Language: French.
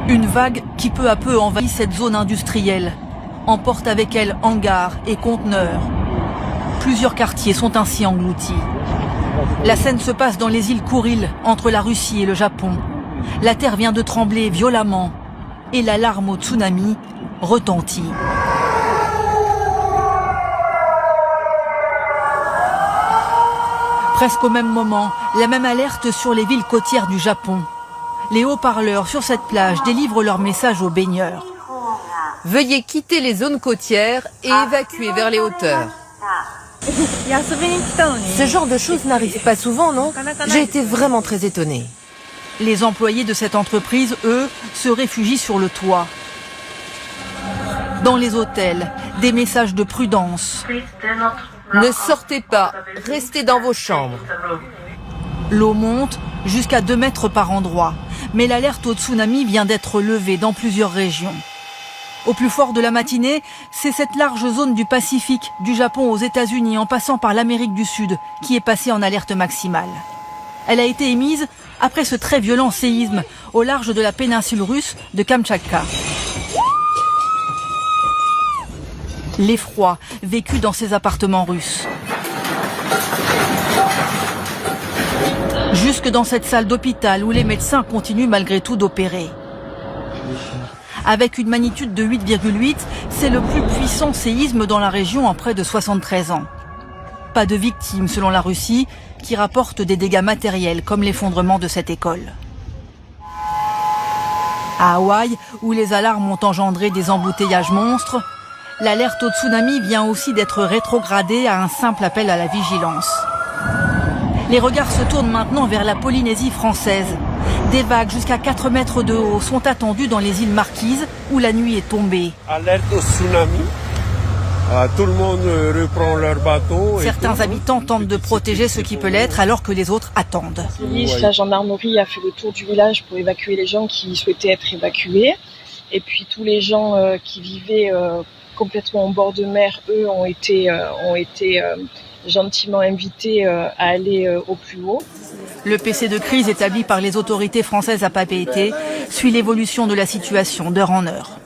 Une vague qui peu à peu envahit cette zone industrielle, emporte avec elle hangars et conteneurs. Plusieurs quartiers sont ainsi engloutis. La scène se passe dans les îles Kouriles, entre la Russie et le Japon. La terre vient de trembler violemment et l'alarme au tsunami retentit. Presque au même moment, la même alerte sur les villes côtières du Japon. Les haut-parleurs sur cette plage délivrent leur message aux baigneurs. Veuillez quitter les zones côtières et évacuer vers les hauteurs. Ce genre de choses n'arrive pas souvent, non? J'ai été vraiment très étonnée. Les employés de cette entreprise, eux, se réfugient sur le toit. Dans les hôtels, des messages de prudence. Ne sortez pas, restez dans vos chambres. L'eau monte jusqu'à 2 mètres par endroit. Mais l'alerte au tsunami vient d'être levée dans plusieurs régions. Au plus fort de la matinée, c'est cette large zone du Pacifique, du Japon aux États-Unis, en passant par l'Amérique du Sud, qui est passée en alerte maximale. Elle a été émise après ce très violent séisme au large de la péninsule russe de Kamtchatka. L'effroi vécu dans ces appartements russes. Jusque dans cette salle d'hôpital où les médecins continuent malgré tout d'opérer. Avec une magnitude de 8,8, c'est le plus puissant séisme dans la région en près de 73 ans. Pas de victimes selon la Russie, qui rapporte des dégâts matériels comme l'effondrement de cette école. À Hawaï, où les alarmes ont engendré des embouteillages monstres, l'alerte au tsunami vient aussi d'être rétrogradée à un simple appel à la vigilance. Les regards se tournent maintenant vers la Polynésie française. Des vagues jusqu'à 4 mètres de haut sont attendues dans les îles Marquises où la nuit est tombée. Alerte au tsunami. Tout le monde reprend leur bateau. Certains habitants tentent de protéger ce qui peut l'être alors que les autres attendent. La gendarmerie a fait le tour du village pour évacuer les gens qui souhaitaient être évacués. Et puis tous les gens qui vivaient complètement en bord de mer, eux, ont été gentiment invités à aller au plus haut. Le PC de crise établi par les autorités françaises à Papeete suit l'évolution de la situation d'heure en heure.